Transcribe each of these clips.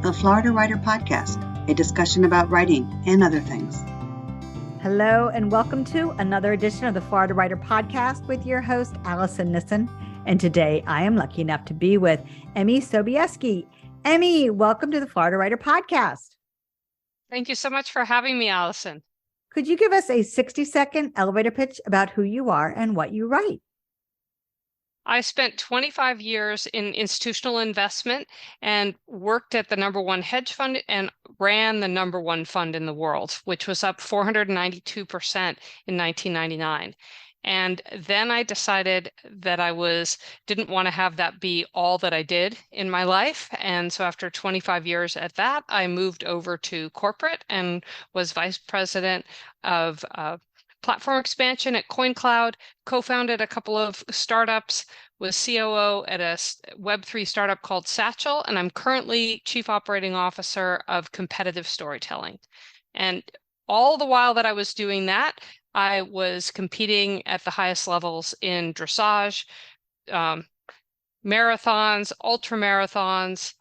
the Florida Writer Podcast, a discussion about writing and other things. Hello, and welcome to another edition of the Florida Writer Podcast with your host, Alison Nissen. And today I am lucky enough to be with Emmy Sobieski. Emmy, welcome to the Florida Writer Podcast. Thank you so much for having me, Alison. Could you give us a 60-second elevator pitch about who you are and what you write? I spent 25 years in institutional investment and worked at the #1 hedge fund and ran the #1 fund in the world, which was up 492% in 1999. And then I decided that didn't want to have that be all that I did in my life. And so after 25 years at that, I moved over to corporate and was vice president of platform expansion at CoinCloud, co-founded a couple of startups, was COO at a Web3 startup called Satchel, and I'm currently Chief Operating Officer of Competitive Storytelling. And all the while that I was doing that, I was competing at the highest levels in dressage, marathons, ultra marathons,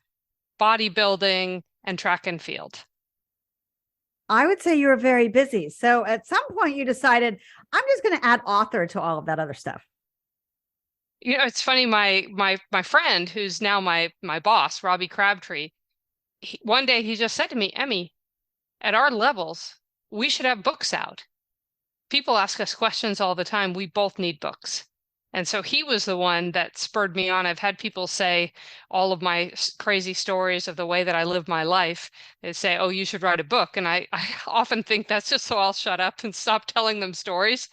bodybuilding, and track and field. I would say you were very busy. So at some point you decided, I'm just going to add author to all of that other stuff. You know, it's funny, my friend, who's now my boss, Robbie Crabtree, one day he just said to me, Emmy, at our levels, we should have books out. People ask us questions all the time. We both need books. And so he was the one that spurred me on. I've had people say all of my crazy stories of the way that I live my life. They say, oh, you should write a book. And I often think that's just so I'll shut up and stop telling them stories.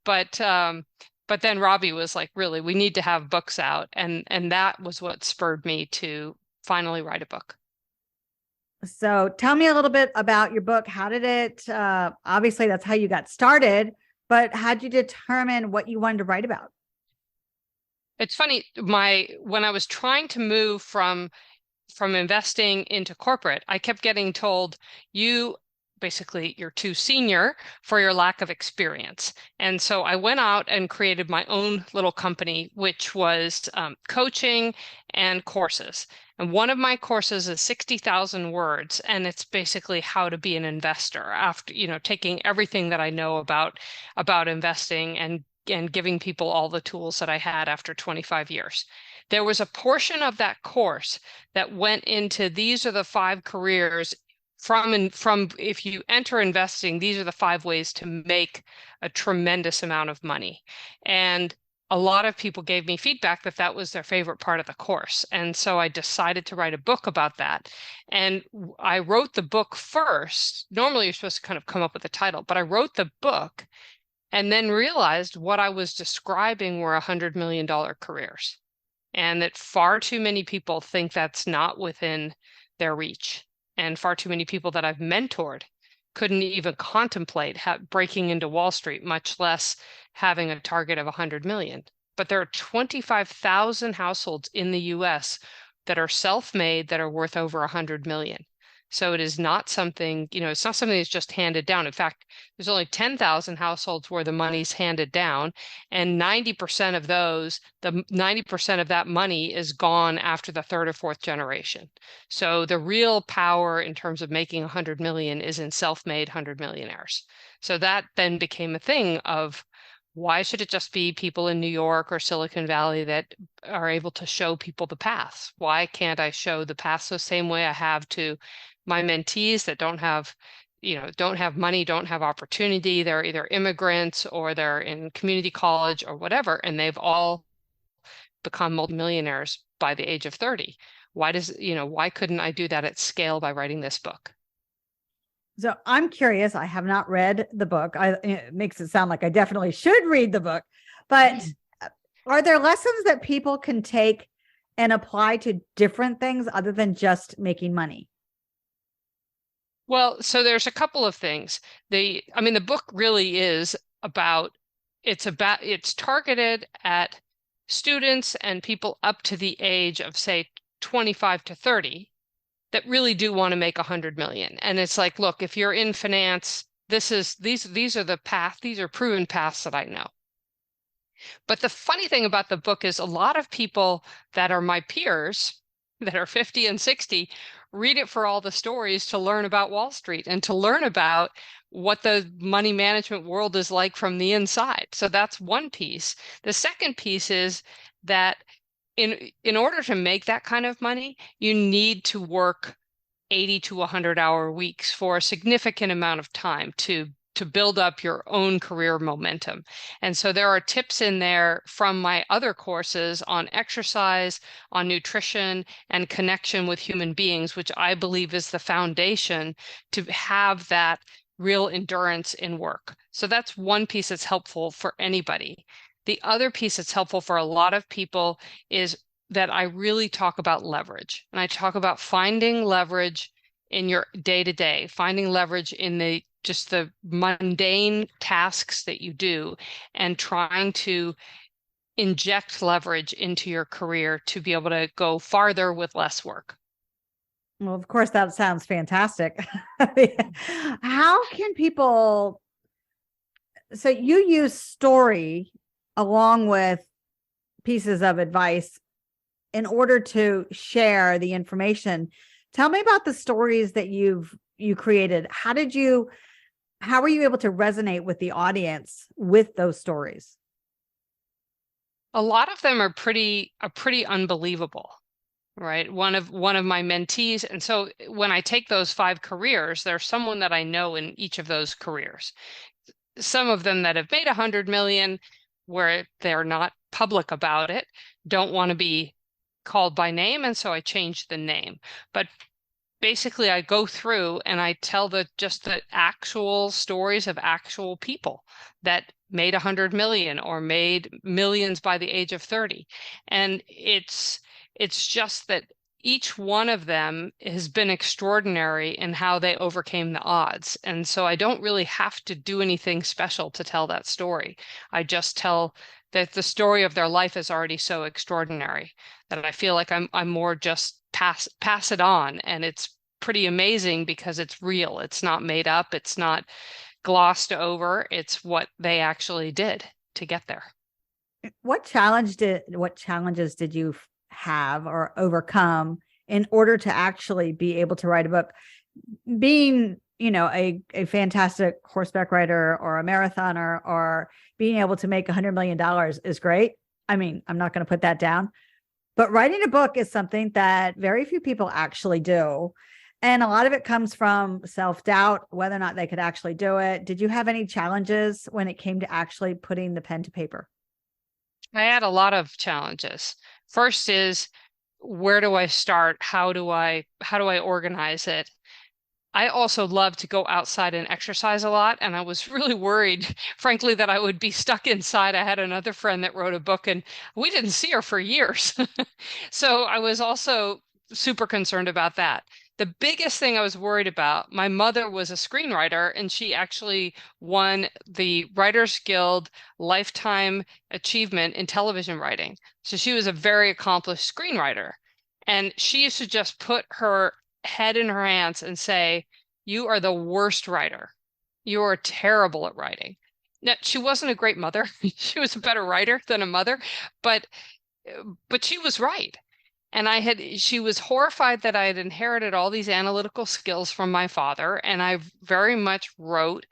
But then Robbie was like, really, we need to have books out. And that was what spurred me to finally write a book. So tell me a little bit about your book. How did it, obviously that's how you got started, but how did you determine what you wanted to write about? It's funny, when I was trying to move from investing into corporate, I kept getting told, you're too senior for your lack of experience. And so I went out and created my own little company, which was coaching and courses. And one of my courses is 60,000 words, and it's basically how to be an investor after, taking everything that I know about investing and giving people all the tools that I had after 25 years. There was a portion of that course that went into, these are the 5 careers from if you enter investing, these are the 5 ways to make a tremendous amount of money. And a lot of people gave me feedback that was their favorite part of the course. And so I decided to write a book about that. And I wrote the book first. Normally you're supposed to kind of come up with a title, but I wrote the book and then realized what I was describing were $100 million careers, and that far too many people think that's not within their reach. And far too many people that I've mentored couldn't even contemplate breaking into Wall Street, much less having a target of 100 million. But there are 25,000 households in the US that are self-made that are worth over 100 million. So it is not something, it's not something that's just handed down. In fact, there's only 10,000 households where the money's handed down, and 90% of those, the 90% of that money is gone after the 3rd or 4th generation. So the real power in terms of making 100 million is in self-made 100 millionaires. So that then became a thing of, why should it just be people in New York or Silicon Valley that are able to show people the paths? Why can't I show the paths the same way I have to my mentees that don't have money, don't have opportunity? They're either immigrants or they're in community college or whatever, and they've all become multimillionaires by the age of 30. Why couldn't I do that at scale by writing this book? So I'm curious, I have not read the book. It makes it sound like I definitely should read the book, but are there lessons that people can take and apply to different things other than just making money? Well, so there's a couple of things. The book really is it's targeted at students and people up to the age of, say, 25 to 30 that really do want to make 100 million. And it's like, look, if you're in finance, these are the paths, these are proven paths that I know. But the funny thing about the book is a lot of people that are my peers that are 50 and 60 read it for all the stories to learn about Wall Street and to learn about what the money management world is like from the inside. So that's one piece. The second piece is that in order to make that kind of money, you need to work 80 to 100-hour weeks for a significant amount of time to build up your own career momentum. And so there are tips in there from my other courses on exercise, on nutrition, and connection with human beings, which I believe is the foundation to have that real endurance in work. So that's one piece that's helpful for anybody. The other piece that's helpful for a lot of people is that I really talk about leverage. And I talk about finding leverage in your day-to-day, finding leverage in the just the mundane tasks that you do, and trying to inject leverage into your career to be able to go farther with less work. Well, of course, that sounds fantastic. How can people, so you use story along with pieces of advice in order to share the information. Tell me about the stories that you created. How were you able to resonate with the audience with those stories? A lot of them are pretty unbelievable, right? One of my mentees, and so when I take those 5 careers, there's someone that I know in each of those careers. Some of them that have made 100 million, where they're not public about it, don't want to be called by name, and so I changed the name. But basically, I go through and I tell just the actual stories of actual people that made 100 million or made millions by the age of 30. And it's just that each one of them has been extraordinary in how they overcame the odds. And so I don't really have to do anything special to tell that story. I just tell that the story of their life is already so extraordinary that I feel like I'm more just pass it on. And it's pretty amazing because it's real. It's not made up. It's not glossed over. It's what they actually did to get there. What challenges did you have or overcome in order to actually be able to write a book? Being, a fantastic horseback rider or a marathoner or being able to make $100 million is great. I mean, I'm not going to put that down, but writing a book is something that very few people actually do. And a lot of it comes from self-doubt, whether or not they could actually do it. Did you have any challenges when it came to actually putting the pen to paper? I had a lot of challenges. First is, where do I start? How do I organize it? I also love to go outside and exercise a lot. And I was really worried, frankly, that I would be stuck inside. I had another friend that wrote a book and we didn't see her for years. So I was also super concerned about that. The biggest thing I was worried about, my mother was a screenwriter and she actually won the Writers Guild Lifetime Achievement in television writing. So she was a very accomplished screenwriter. And she used to just put her head in her hands and say, "You are the worst writer. You are terrible at writing." Now, she wasn't a great mother. She was a better writer than a mother, but she was right. And she was horrified that I had inherited all these analytical skills from my father, and I very much wrote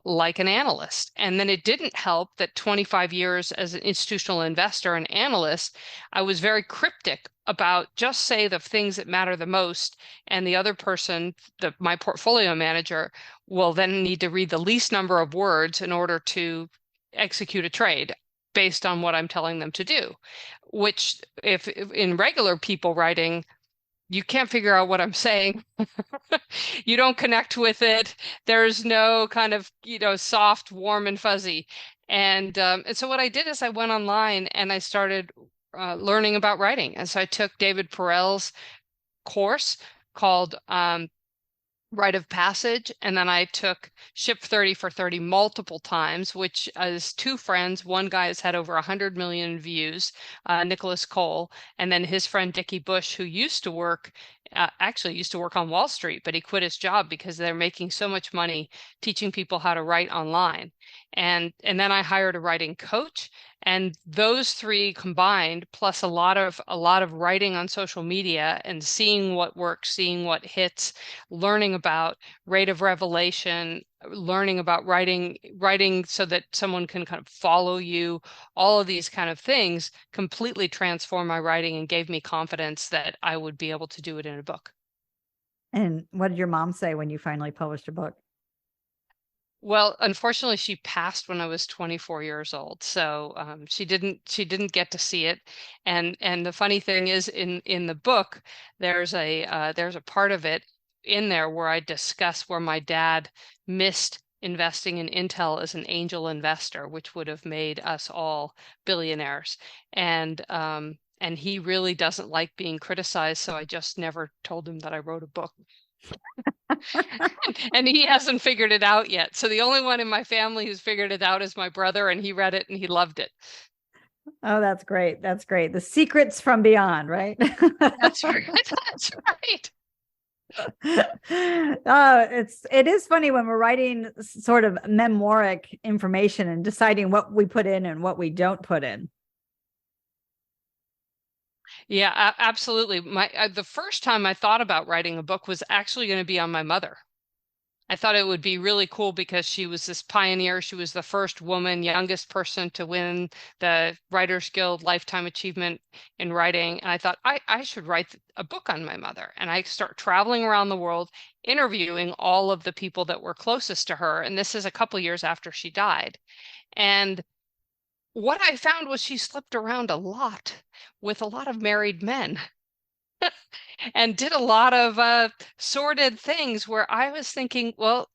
like an analyst. And then it didn't help that 25 years as an institutional investor and analyst, I was very cryptic about just say the things that matter the most. And the other person, my portfolio manager, will then need to read the least number of words in order to execute a trade based on what I'm telling them to do, which if in regular people writing, you can't figure out what I'm saying. You don't connect with it. There's no kind of, soft, warm and fuzzy. And so what I did is I went online and I started learning about writing. And so I took David Perell's course called Rite of Passage. And then I took Ship 30 for 30 multiple times, which is 2 friends. One guy has had over 100 million views, Nicholas Cole, and then his friend Dickie Bush, who used to work on Wall Street, but he quit his job because they're making so much money teaching people how to write online. And then I hired a writing coach, And those three combined, plus a lot of writing on social media and seeing what works, seeing what hits, learning about rate of revelation, learning about writing so that someone can kind of follow you, all of these kind of things completely transformed my writing and gave me confidence that I would be able to do it in a book. And what did your mom say when you finally published a book? Well, unfortunately, she passed when I was 24 years old, so she didn't get to see it. And the funny thing is, in the book, there's a part of it in there where I discuss where my dad missed investing in Intel as an angel investor, which would have made us all billionaires. And he really doesn't like being criticized, so I just never told him that I wrote a book. And he hasn't figured it out yet. So the only one in my family who's figured it out is my brother, and he read it and he loved it. Oh, that's great. That's great. The secrets from beyond, right? That's right. That's right. It is funny when we're writing sort of memoiric information and deciding what we put in and what we don't put in. Yeah, absolutely. The first time I thought about writing a book was actually going to be on my mother. I thought it would be really cool because she was this pioneer. She was the first woman, youngest person to win the Writers Guild Lifetime Achievement in Writing. And I thought I should write a book on my mother. And I start traveling around the world, interviewing all of the people that were closest to her. And this is a couple years after she died. And what I found was she slept around a lot with a lot of married men. And did a lot of sordid things where I was thinking, well,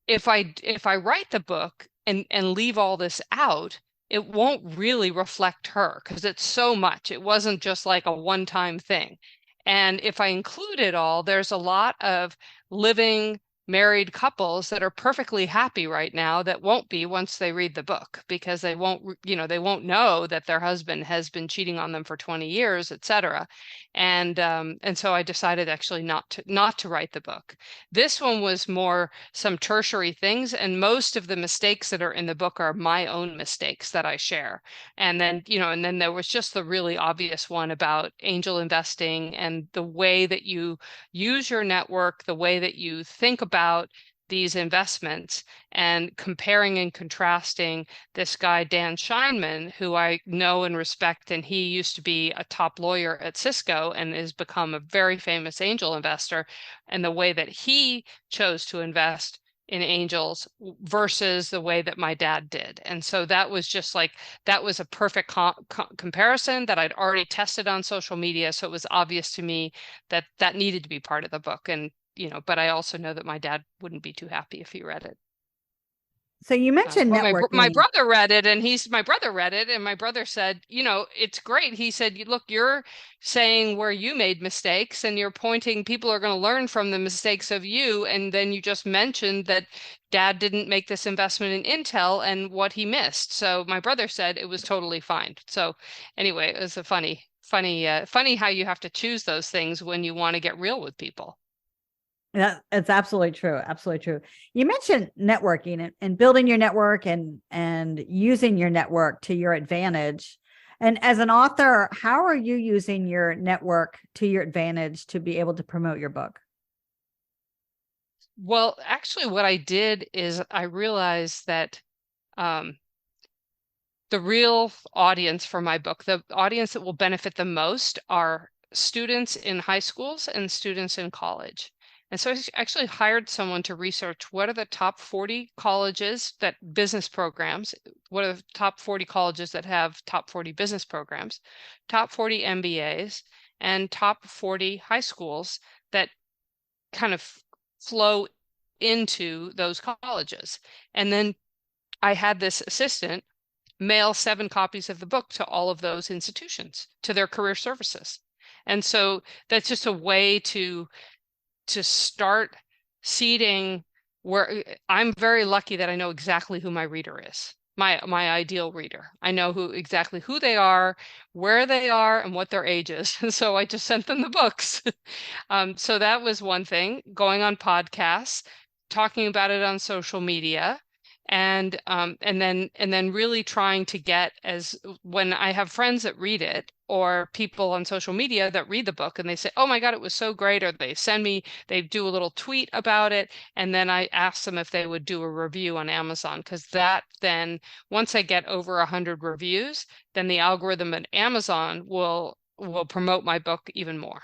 if I write the book and leave all this out, it won't really reflect her because it's so much. It wasn't just like a one-time thing. And if I include it all, there's a lot of living married couples that are perfectly happy right now that won't be once they read the book because they won't know that their husband has been cheating on them for 20 years, etc. And so I decided actually not to write the book. This one was more some tertiary things, and most of the mistakes that are in the book are my own mistakes that I share. And then there was just the really obvious one about angel investing and the way that you use your network, the way that you think about these investments, and comparing and contrasting this guy, Dan Scheinman, who I know and respect, and he used to be a top lawyer at Cisco and has become a very famous angel investor, and the way that he chose to invest in angels versus the way that my dad did. And so that was just like, that was a perfect comparison that I'd already tested on social media. So it was obvious to me that that needed to be part of the book. And, but I also know that my dad wouldn't be too happy if he read it. So you mentioned networking. My brother read it, and my brother said, it's great. He said, look, you're saying where you made mistakes, and you're pointing, people are going to learn from the mistakes of you. And then you just mentioned that dad didn't make this investment in Intel and what he missed. So my brother said it was totally fine. So anyway, it was a funny how you have to choose those things when you want to get real with people. Yeah, it's absolutely true. Absolutely true. You mentioned networking and building your network and using your network to your advantage. And as an author, how are you using your network to your advantage to be able to promote your book? Well, actually, what I did is I realized that the real audience for my book, the audience that will benefit the most, are students in high schools and students in college. And so I actually hired someone to research what are the top 40 colleges that business programs, what are the top 40 colleges that have top 40 business programs, top 40 MBAs, and top 40 high schools that kind of flow into those colleges. And then I had this assistant mail 7 copies of the book to all of those institutions, to their career services. And so that's just a way to start seeding where I'm very lucky that I know exactly who my reader is, my ideal reader. I know exactly who they are, where they are, and what their age is. So I just sent them the books. So that was one thing, going on podcasts, talking about it on social media, and then really trying to get, as when I have friends that read it or people on social media that read the book and they say, oh my God, it was so great, or they do a little tweet about it, and then I ask them if they would do a review on Amazon, because that then, once I get over 100 reviews, then the algorithm at Amazon will promote my book even more.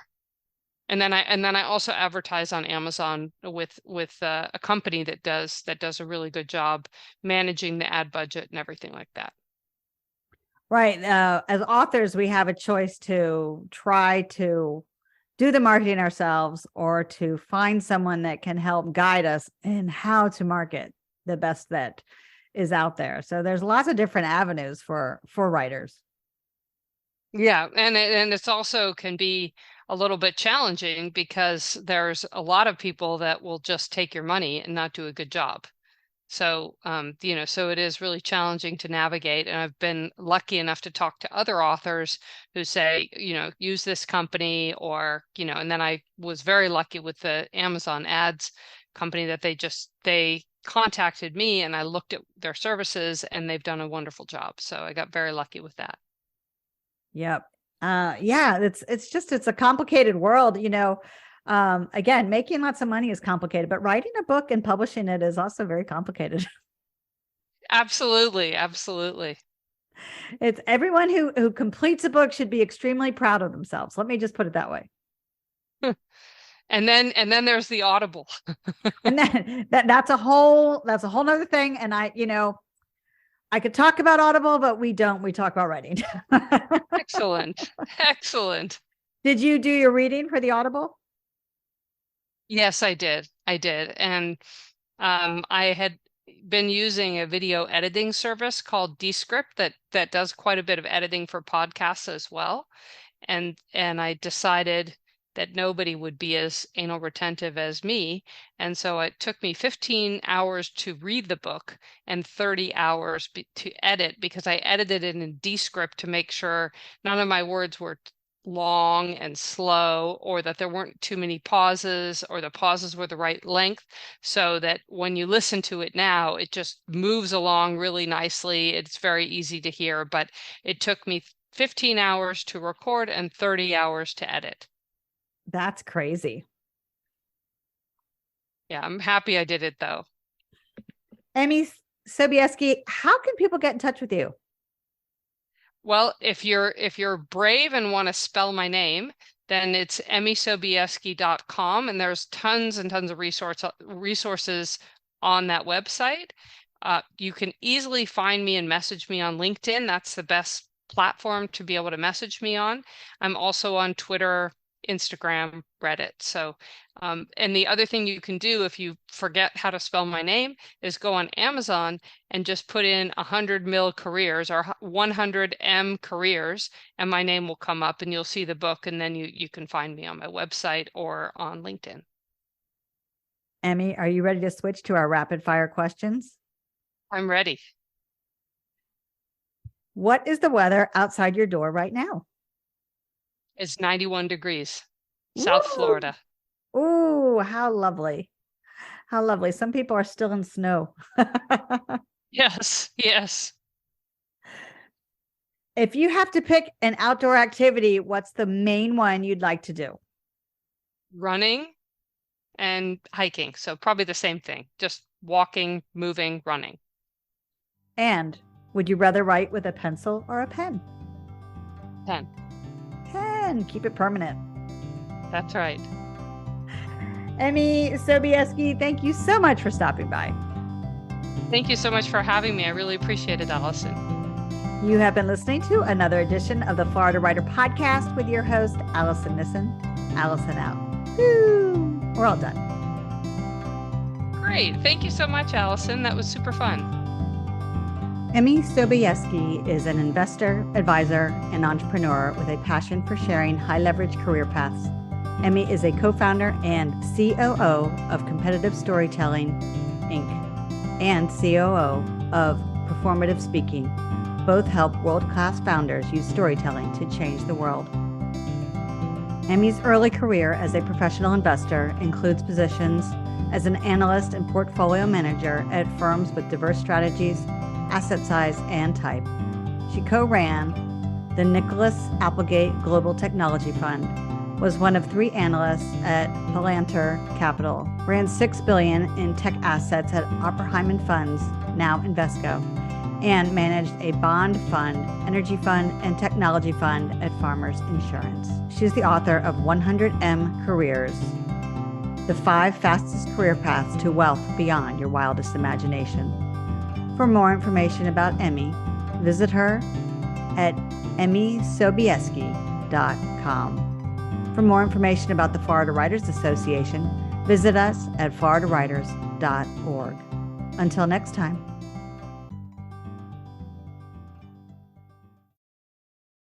And then I also advertise on Amazon with a company that does a really good job managing the ad budget and everything like that. Right. As authors, we have a choice to try to do the marketing ourselves, or to find someone that can help guide us in how to market the best that is out there. So there's lots of different avenues for writers. Yeah, and it's also can be a little bit challenging, because there's a lot of people that will just take your money and not do a good job. So, so it is really challenging to navigate. And I've been lucky enough to talk to other authors who say, use this company, or, and then I was very lucky with the Amazon ads company that they contacted me, and I looked at their services, and they've done a wonderful job. So I got very lucky with that. Yep. Yeah, it's a complicated world, again, making lots of money is complicated, but writing a book and publishing it is also very complicated. Absolutely. It's everyone who completes a book should be extremely proud of themselves. Let me just put it that way. And then there's the Audible. And then that's a whole nother thing. And I could talk about Audible, but we talk about writing. Excellent. Did you do your reading for the Audible? Yes, I did. And I had been using a video editing service called Descript that does quite a bit of editing for podcasts as well. And I decided that nobody would be as anal retentive as me. And so it took me 15 hours to read the book and 30 hours to edit, because I edited it in Descript to make sure none of my words were long and slow, or that there weren't too many pauses, or the pauses were the right length, so that when you listen to it now, it just moves along really nicely. It's very easy to hear, but it took me 15 hours to record and 30 hours to edit. That's crazy. Yeah, I'm happy I did it though. Emmy Sobieski, how can people get in touch with you? Well, if you're brave and want to spell my name, then it's emmysobieski.com, and there's tons and tons of resources on that website. You can easily find me and message me on LinkedIn. That's the best platform to be able to message me on. I'm also on Twitter, Instagram, Reddit. So, and the other thing you can do if you forget how to spell my name is go on Amazon and just put in 100 mil careers or 100 M careers, and my name will come up, and you'll see the book, and then you can find me on my website or on LinkedIn. Emmy, are you ready to switch to our rapid fire questions? I'm ready. What is the weather outside your door right now? It's 91 degrees, South Florida. Ooh, how lovely. How lovely. Some people are still in snow. Yes. If you have to pick an outdoor activity, what's the main one you'd like to do? Running and hiking. So probably the same thing, just walking, moving, running. And would you rather write with a pencil or a pen? Pen. Keep it permanent. That's right. Emmy Sobieski, thank you so much for stopping by. Thank you so much for having me. I really appreciate it, Allison. You have been listening to another edition of the Florida Writer Podcast with your host, Alison Nissen. Allison out. Woo! We're all done. Great. Thank you so much, Allison. That was super fun. Emmy Sobieski is an investor, advisor, and entrepreneur with a passion for sharing high-leverage career paths. Emmy is a co-founder and COO of Competitive Storytelling, Inc., and COO of Performative Speaking. Both help world-class founders use storytelling to change the world. Emmy's early career as a professional investor includes positions as an analyst and portfolio manager at firms with diverse strategies, asset size, and type. She co-ran the Nicholas Applegate Global Technology Fund, was one of 3 analysts at Palantir Capital, ran $6 billion in tech assets at Oppenheimer Funds, now Invesco, and managed a bond fund, energy fund, and technology fund at Farmers Insurance. She's the author of 100M Careers, the 5 fastest career paths to wealth beyond your wildest imagination. For more information about Emmy, visit her at emmysobieski.com. For more information about the Florida Writers Association, visit us at floridawriters.org. Until next time.